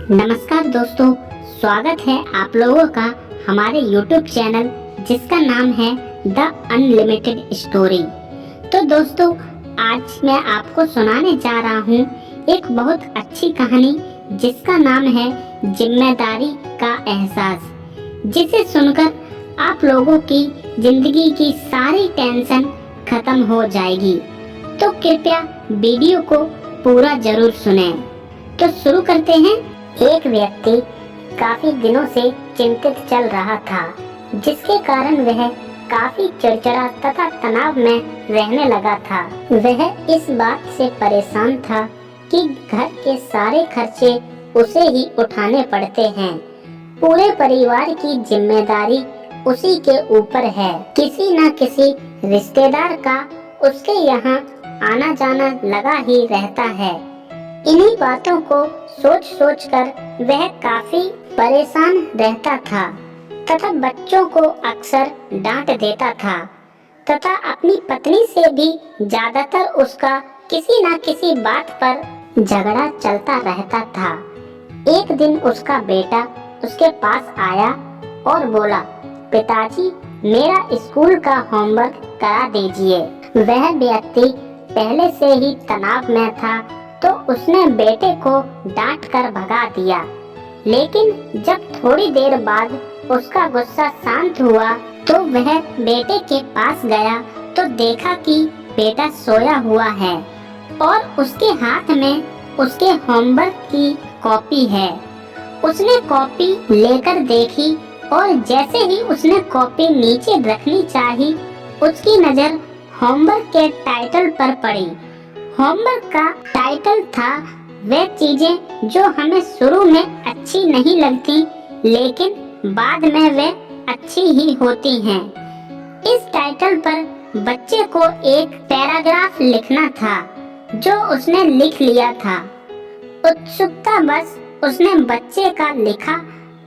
नमस्कार दोस्तों, स्वागत है आप लोगों का हमारे YouTube चैनल जिसका नाम है द अनलिमिटेड स्टोरी। तो दोस्तों, आज मैं आपको सुनाने जा रहा हूँ एक बहुत अच्छी कहानी जिसका नाम है जिम्मेदारी का एहसास, जिसे सुनकर आप लोगों की जिंदगी की सारी टेंशन खत्म हो जाएगी। तो कृपया वीडियो को पूरा जरूर सुनें। तो शुरू करते हैं। एक व्यक्ति काफी दिनों से चिंतित चल रहा था, जिसके कारण वह काफी चिड़चिड़ा तथा तनाव में रहने लगा था। वह इस बात से परेशान था कि घर के सारे खर्चे उसे ही उठाने पड़ते हैं। पूरे परिवार की जिम्मेदारी उसी के ऊपर है। किसी न किसी रिश्तेदार का उसके यहाँ आना जाना लगा ही रहता है। इन्हीं बातों को सोच सोच कर वह काफी परेशान रहता था तथा बच्चों को अक्सर डांट देता था तथा अपनी पत्नी से भी ज्यादातर उसका किसी न किसी बात पर झगड़ा चलता रहता था। एक दिन उसका बेटा उसके पास आया और बोला, पिताजी मेरा स्कूल का होमवर्क करा दीजिए। वह व्यक्ति पहले से ही तनाव में था, तो उसने बेटे को डांट कर भगा दिया। लेकिन जब थोड़ी देर बाद उसका गुस्सा शांत हुआ तो वह बेटे के पास गया तो देखा कि बेटा सोया हुआ है और उसके हाथ में उसके होमवर्क की कॉपी है। उसने कॉपी लेकर देखी और जैसे ही उसने कॉपी नीचे रखनी चाही, उसकी नजर होमवर्क के टाइटल पर पड़ी। होमवर्क का टाइटल था वे चीजें जो हमें शुरू में अच्छी नहीं लगती, लेकिन बाद में वे अच्छी ही होती हैं। इस टाइटल पर बच्चे को एक पैराग्राफ लिखना था, जो उसने लिख लिया था। उत्सुकता बस उसने बच्चे का लिखा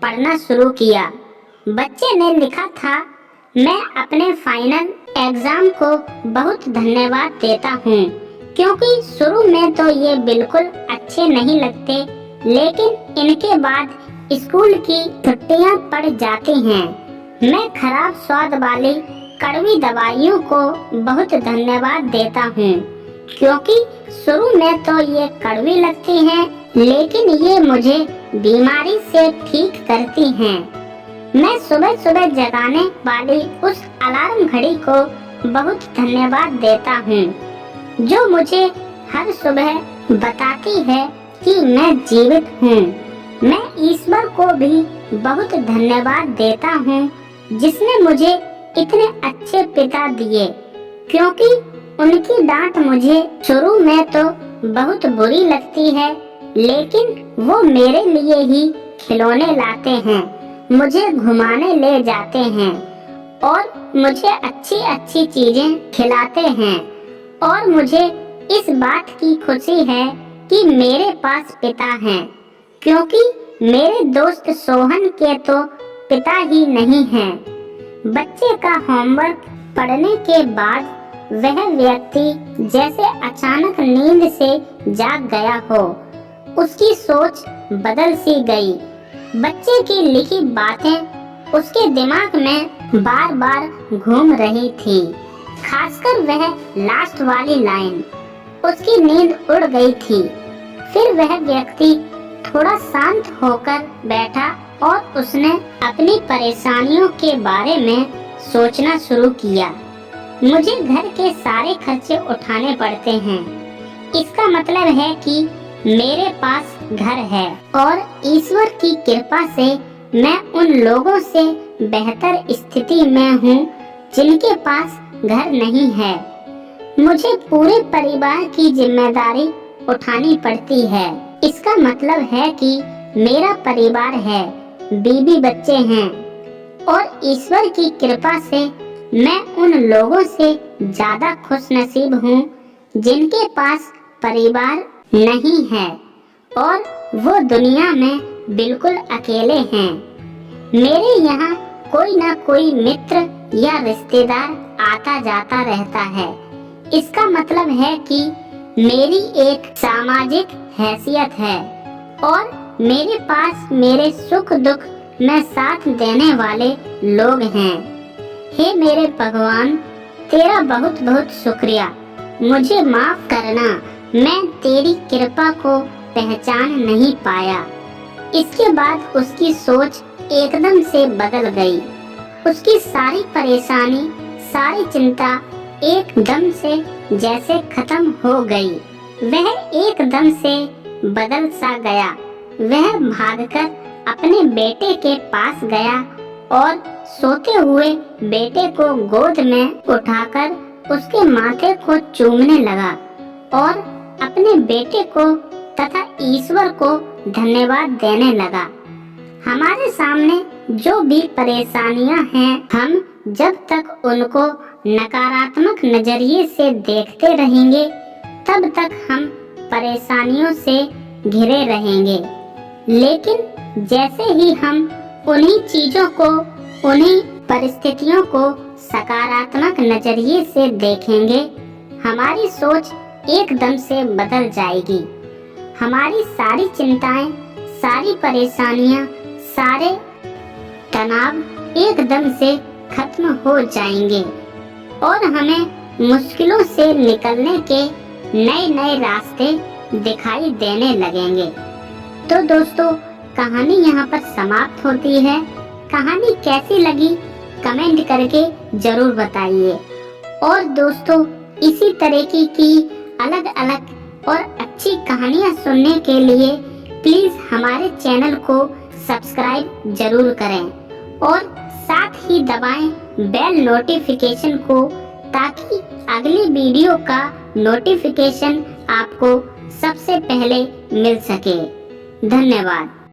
पढ़ना शुरू किया। बच्चे ने लिखा था, मैं अपने फाइनल एग्जाम को बहुत धन्यवाद देता हूँ, क्योंकि शुरू में तो ये बिल्कुल अच्छे नहीं लगते, लेकिन इनके बाद स्कूल की छुट्टियां पड़ जाती हैं। मैं खराब स्वाद वाली कड़वी दवाइयों को बहुत धन्यवाद देता हूँ, क्योंकि शुरू में तो ये कड़वी लगती हैं, लेकिन ये मुझे बीमारी से ठीक करती हैं। मैं सुबह सुबह जगाने वाली उस अलार्म घड़ी को बहुत धन्यवाद देता हूँ, जो मुझे हर सुबह बताती है कि मैं जीवित हूँ। मैं ईश्वर को भी बहुत धन्यवाद देता हूँ, जिसने मुझे इतने अच्छे पिता दिए, क्योंकि उनकी डांट मुझे शुरू में तो बहुत बुरी लगती है, लेकिन वो मेरे लिए ही खिलौने लाते हैं, मुझे घुमाने ले जाते हैं और मुझे अच्छी अच्छी चीजें खिलाते हैं। और मुझे इस बात की खुशी है कि मेरे पास पिता हैं, क्योंकि मेरे दोस्त सोहन के तो पिता ही नहीं हैं। बच्चे का होमवर्क पढ़ने के बाद वह व्यक्ति जैसे अचानक नींद से जाग गया हो, उसकी सोच बदल सी गई। बच्चे की लिखी बातें उसके दिमाग में बार बार घूम रही थी, खासकर वह लास्ट वाली लाइन। उसकी नींद उड़ गई थी। फिर वह व्यक्ति थोड़ा शांत होकर बैठा और उसने अपनी परेशानियों के बारे में सोचना शुरू किया। मुझे घर के सारे खर्चे उठाने पड़ते हैं। इसका मतलब है कि मेरे पास घर है और ईश्वर की कृपा से मैं उन लोगों से बेहतर स्थिति में हूँ जिनके पास घर नहीं है। मुझे पूरे परिवार की जिम्मेदारी उठानी पड़ती है। इसका मतलब है कि मेरा परिवार है, बीवी बच्चे हैं और ईश्वर की कृपा से मैं उन लोगों से ज्यादा खुशनसीब हूँ जिनके पास परिवार नहीं है और वो दुनिया में बिल्कुल अकेले हैं। मेरे यहाँ कोई ना कोई मित्र या रिश्तेदार आता जाता रहता है। इसका मतलब है कि मेरी एक सामाजिक हैसियत है और मेरे पास मेरे सुख दुख में साथ देने वाले लोग हैं। हे मेरे भगवान, तेरा बहुत बहुत शुक्रिया। मुझे माफ करना, मैं तेरी कृपा को पहचान नहीं पाया। इसके बाद उसकी सोच एकदम से बदल गई। उसकी सारी परेशानी, सारी चिंता एकदम से जैसे खत्म हो गई। वह एकदम से बदल सा गया। वह भागकर अपने बेटे के पास गया और सोते हुए बेटे को गोद में उठाकर उसके माथे को चूमने लगा और अपने बेटे को तथा ईश्वर को धन्यवाद देने लगा। हमारे सामने जो भी परेशानियां हैं, हम जब तक उनको नकारात्मक नजरिए से देखते रहेंगे, तब तक हम परेशानियों से घिरे रहेंगे। लेकिन जैसे ही हम उन्हीं चीजों को, उन्हीं परिस्थितियों को सकारात्मक नजरिए से देखेंगे, हमारी सोच एकदम से बदल जाएगी। हमारी सारी चिंताएं, सारी परेशानियां, सारे तनाव एकदम से खत्म हो जाएंगे और हमें मुश्किलों से निकलने के नए नए रास्ते दिखाई देने लगेंगे। तो दोस्तों, कहानी यहाँ पर समाप्त होती है। कहानी कैसी लगी कमेंट करके जरूर बताइए। और दोस्तों, इसी तरीके की अलग अलग और अच्छी कहानियाँ सुनने के लिए प्लीज हमारे चैनल को सब्सक्राइब जरूर करें और साथ ही दबाएं बेल नोटिफिकेशन को, ताकि अगली वीडियो का नोटिफिकेशन आपको सबसे पहले मिल सके। धन्यवाद।